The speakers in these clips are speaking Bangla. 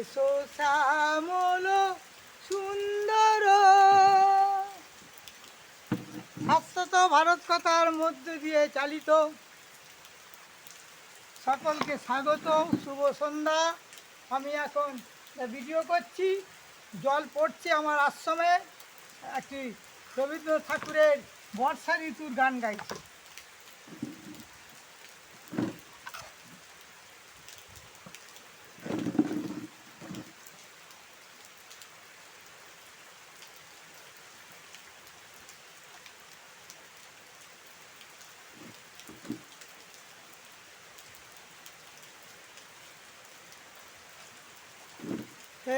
এসো শ্যামল সুন্দর। শাশ্বত ভারত কথার মধ্য দিয়ে চালিত সকলকে স্বাগত, শুভ সন্ধ্যা। আমি এখন ভিডিও করছি, জল পড়ছে আমার আশ্রমে। একটি রবীন্দ্রনাথ ঠাকুরের বর্ষা ঋতুর গান গাইছি।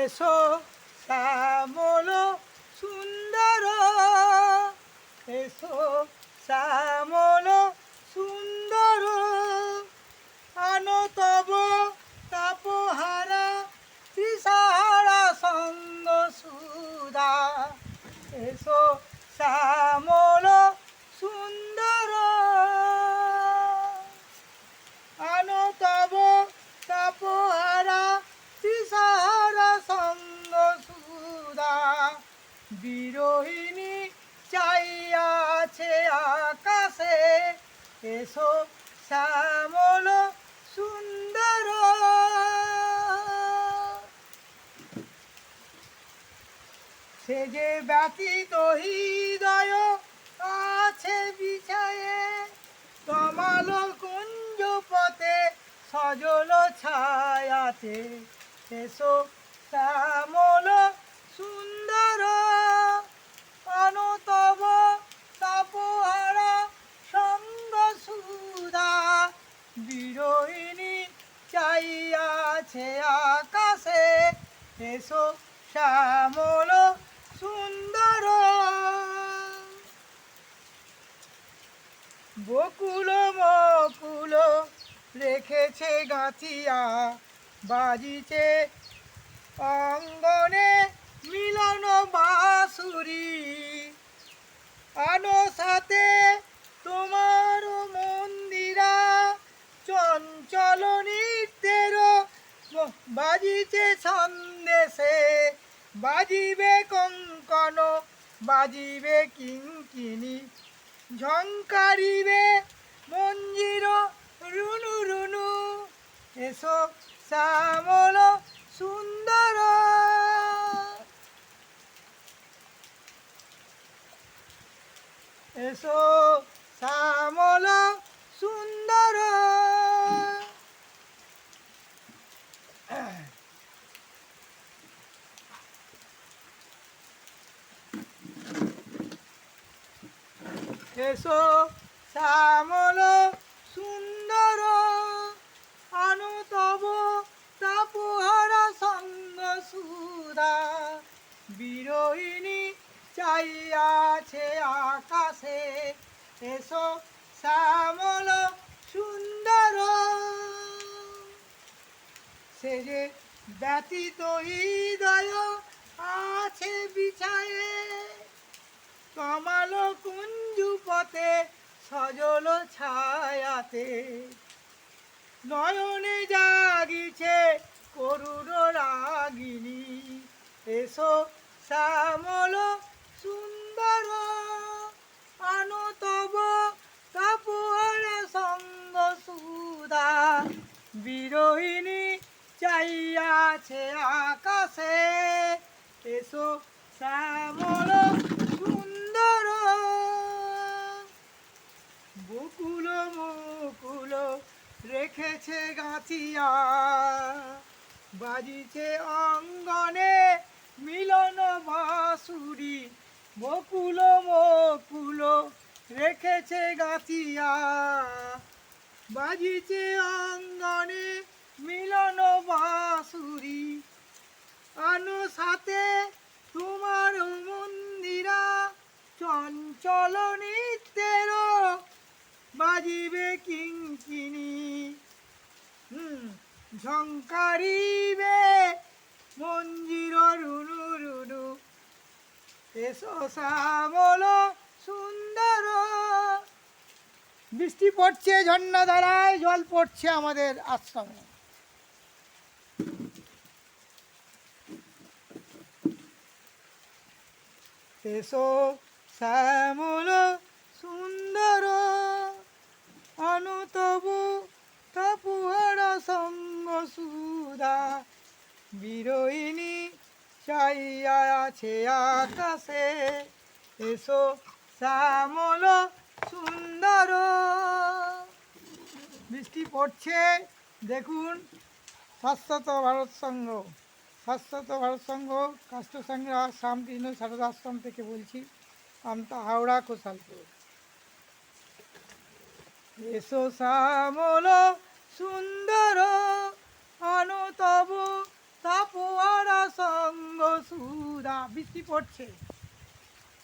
এসো শ্যামল সুন্দর, এসো শ্যামল সুন্দর, আনো তব তাপহারা তৃষাহারা সঙ্গ সুধা। এসো শ্যামল সুন্দর, আনো তব তাপহারা তৃষাহারা সঙ্গ সুধা। বিরোহিণী চাইয়াছে আকাশে, এসো শ্যামল সুন্দর। সে যে ব্যতীত হৃদয় আছে বিছায়ে, তমাল কুঞ্জ পথে সজল ছায়াতে। এসো শ্যামল সুন্দর, আনো তব তাপহারা সঙ্গ সুধা। বিরোহিণী চাইয়াছে আকাশে, এসো শ্যামল সুন্দর। বকুল মকুল রেখেছে গাঁথিয়া, বাজিছে অঙ্গনে মিলন বাঁশুরি। আনো সাথে তোমার মন্দিরা, চঞ্চল নৃত্যের বাজিছে সন্দেশে। বাজিবে কঙ্কণ, বাজিবে কিঙ্কিণী, ঝঙ্কারিবে মঞ্জির রুনু রুনু। এসো শ্যামল সুন্দর, এসো শ্যামল সুন্দর। এসো শ্যামল সুন্দর, আনো তব তাপহারা সঙ্গ সুধা। বিরোহিণী চাইয়াছে আকাশে, এসো শ্যামল সুন্দর। সে যে ব্যতীত হৃদয় আছে বিছায়ে, কমাল কুঞ্জু পথে সজল ছায়াতে। নয়নে জাগিছে করুণ রাগিনী, এসো শ্যামল সুন্দর, আনো তব তাপহারা সঙ্গ সুধা। বিরোহিণী চাইয়াছে আকাশে, এসো শ্যামল সুন্দর। বকুল মুকুল রেখেছে গাঁথিয়া, বাজিছে অঙ্গনে মিলন বাঁশুরি। বকুল মুকুল রেখেছে গাঁথিয়া, বাজিছে অঙ্গনে মিলন বাঁশুরি। আনো সাথে তোমার মন্দিরা, চঞ্চল নৃত্যের বাজিবে কিঙ্কিণী, ঝঙ্কারিবে মঞ্জির রুনু রুনু। এসো শ্যামল সুন্দর। বৃষ্টি পড়ছে, ঝর্ণা ধারায় জল পড়ছে আমাদের আশ্রমে। এসো শ্যামল সুন্দর অনুতবু তপুহারা সঙ্গ সুধা বিরোহিণী চাইয়া আছে আকাশে এসো শ্যামল সুন্দর। বৃষ্টি পড়ছে দেখুন। শাশ্বত ভারত সংঘ, শাশ্বত ভারত সংঘ কাষ্টসংগ্রহ শ্যামকৃষ্ণ সারদা আশ্রম থেকে বলছি, আমতা হাওড়া কোশালপুর। এসো শ্যামল সুন্দর অনুতব তাপোয়ারা সঙ্গ সুধা। বৃষ্টি পড়ছে।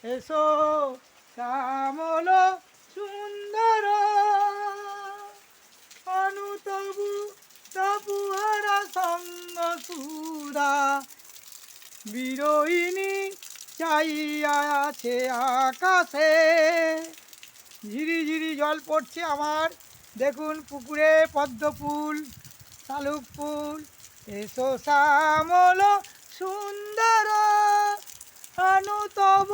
এসো শ্যামল সুন্দর অনুতবু তাপোয়ারা সঙ্গ সুধা বিরোহিণী চাইয়া আছে আকাশে। ঝিরি ঝিরি জল পড়ছে আমার, দেখুন পুকুরে পদ্ম ফুল, শালুক ফুল। এসো শ্যামল সুন্দর অনুতব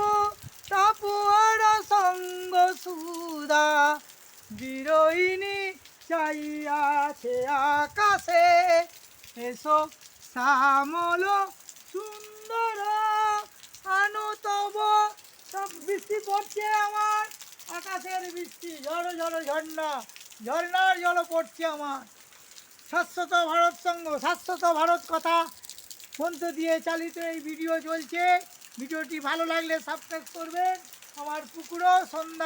তাপোয়ারা সঙ্গ সুধা বিরোহিণী চাইয়া আছে আকাশে। এসো শ্যামল সুন্দর অনুতব। সব বৃষ্টি পড়ছে আমার, আকাশের বৃষ্টি, ঝড়ো ঝড়ো ঝর্ণা, ঝর্ণার জল পড়ছে আমার। শাশ্বত ভারত সংঘ, শাশ্বত ভারত কথা মন্ত্র দিয়ে চালিত এই ভিডিও চলছে। ভিডিওটি ভালো লাগলে সাবস্ক্রাইব করবেন। আমার পুকুরও সন্ধ্যা